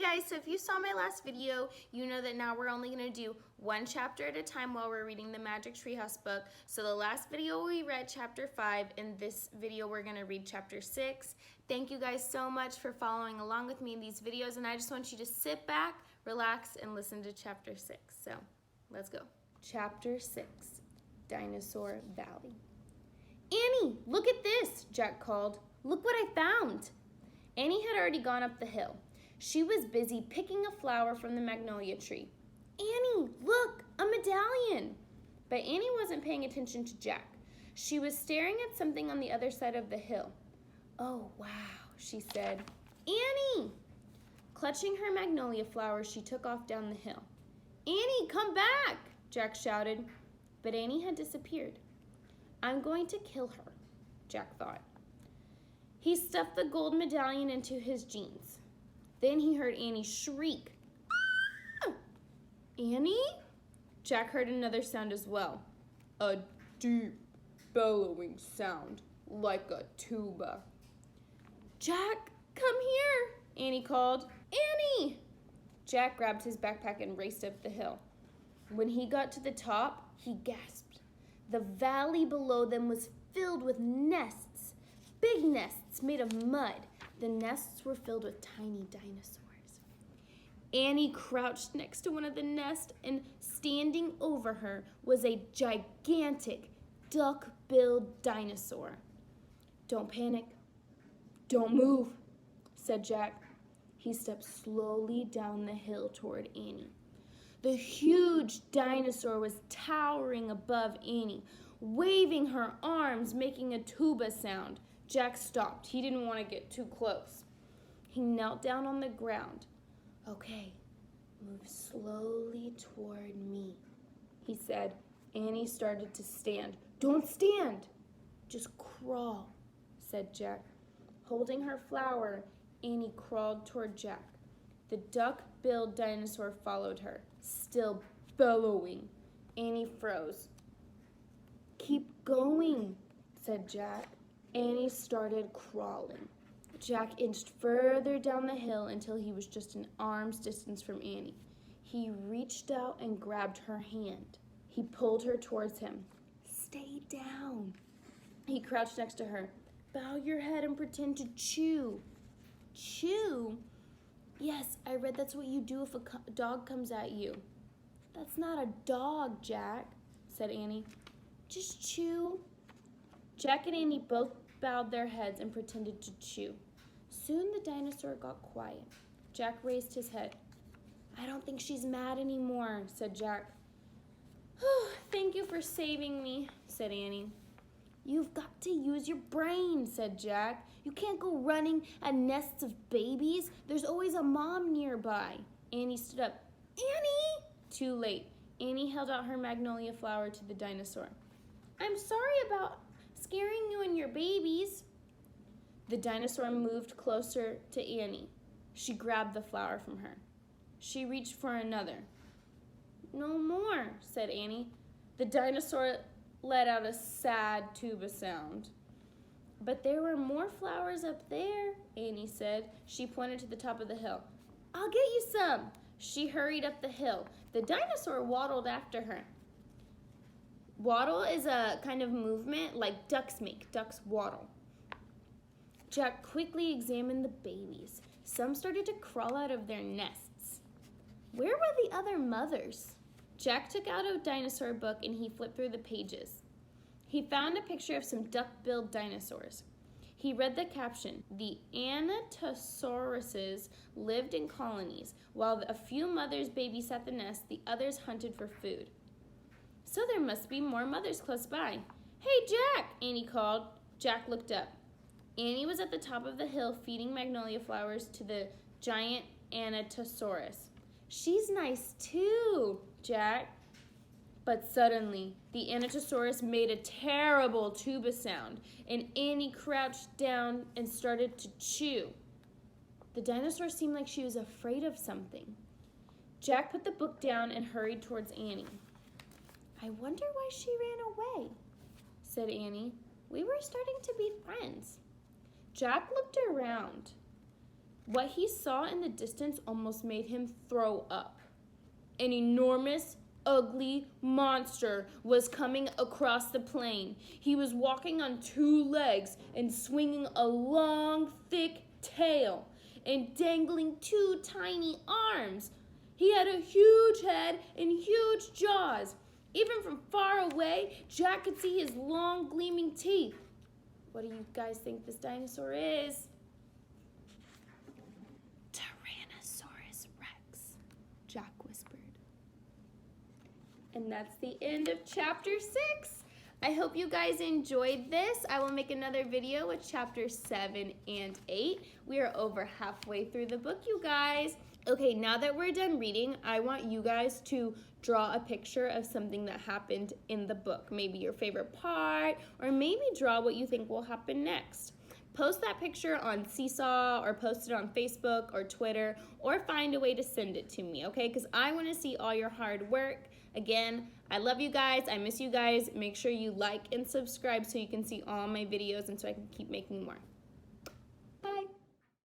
guys, so if you saw my last video, you know that now we're only going to do one chapter at a time while we're reading the Magic Treehouse book. So the last video we read chapter 5, in this video we're going to read chapter 6. Thank you guys so much for following along with me in these videos, and I just want you to sit back, relax, and listen to chapter 6. So let's go. Chapter 6, Dinosaur Valley. Annie, look at this, Jack called. Look what I found. Annie had already gone up the hill. She was busy picking a flower from the magnolia tree. Annie, look, a medallion. But Annie wasn't paying attention to Jack. She was staring at something on the other side of the hill. Oh, wow, she said. Annie! Clutching her magnolia flower, she took off down the hill. Annie, come back, Jack shouted. But Annie had disappeared. I'm going to kill her, Jack thought. He stuffed the gold medallion into his jeans. Then he heard Annie shriek. Ah! Annie? Jack heard another sound as well. A deep, bellowing sound, like a tuba. Jack, come here, Annie called. Annie! Jack grabbed his backpack and raced up the hill. When he got to the top, he gasped. The valley below them was filled with nests, big nests made of mud. The nests were filled with tiny dinosaurs. Annie crouched next to one of the nests, and standing over her was a gigantic duck-billed dinosaur. Don't panic. Don't move, said Jack. He stepped slowly down the hill toward Annie. The huge dinosaur was towering above Annie, waving her arms, making a tuba sound. Jack stopped. He didn't want to get too close. He knelt down on the ground. Okay, move slowly toward me, he said. Annie started to stand. Don't stand. Just crawl, said Jack. Holding her flower, Annie crawled toward Jack. The duck-billed dinosaur followed her, still bellowing. Annie froze. Keep going, said Jack. Annie started crawling. Jack inched further down the hill until he was just an arm's distance from Annie. He reached out and grabbed her hand. He pulled her towards him. Stay down. He crouched next to her. Bow your head and pretend to chew. Chew? Yes, I read that's what you do if a dog comes at you. That's not a dog, Jack, said Annie. Just chew. Jack and Annie both bowed their heads and pretended to chew. Soon the dinosaur got quiet. Jack raised his head. I don't think she's mad anymore, said Jack. Thank you for saving me, said Annie. You've got to use your brain, said Jack. You can't go running at nests of babies. There's always a mom nearby. Annie stood up. Annie! Too late. Annie held out her magnolia flower to the dinosaur. I'm sorry about scaring you and your babies. The dinosaur moved closer to Annie. She grabbed the flower from her. She reached for another. No more, said Annie. The dinosaur let out a sad tuba sound. But there were more flowers up there, Annie said. She pointed to the top of the hill. I'll get you some. She hurried up the hill. The dinosaur waddled after her. Waddle is a kind of movement like ducks make. Ducks waddle. Jack quickly examined the babies. Some started to crawl out of their nests. Where were the other mothers? Jack took out a dinosaur book and he flipped through the pages. He found a picture of some duck-billed dinosaurs. He read the caption, the Anatosauruses lived in colonies. While a few mothers babysat the nest, the others hunted for food. So there must be more mothers close by. Hey, Jack, Annie called. Jack looked up. Annie was at the top of the hill feeding magnolia flowers to the giant Anatosaurus. She's nice too, Jack. But suddenly, the Anatosaurus made a terrible tuba sound, and Annie crouched down and started to chew. The dinosaur seemed like she was afraid of something. Jack put the book down and hurried towards Annie. I wonder why she ran away, said Annie. We were starting to be friends. Jack looked around. What he saw in the distance almost made him throw up. An enormous, ugly monster was coming across the plain. He was walking on 2 legs and swinging a long, thick tail and dangling 2 tiny arms. He had a huge head and huge jaws. Even from far away, Jack could see his long, gleaming teeth. What do you guys think this dinosaur is? Tyrannosaurus Rex, Jack whispered. And that's the end of chapter 6. I hope you guys enjoyed this. I will make another video with chapters 7 and 8. We are over halfway through the book, you guys. Okay, now that we're done reading, I want you guys to draw a picture of something that happened in the book. Maybe your favorite part, or maybe draw what you think will happen next. Post that picture on Seesaw, or post it on Facebook or Twitter, or find a way to send it to me, okay? Because I want to see all your hard work. Again, I love you guys. I miss you guys. Make sure you like and subscribe so you can see all my videos and so I can keep making more.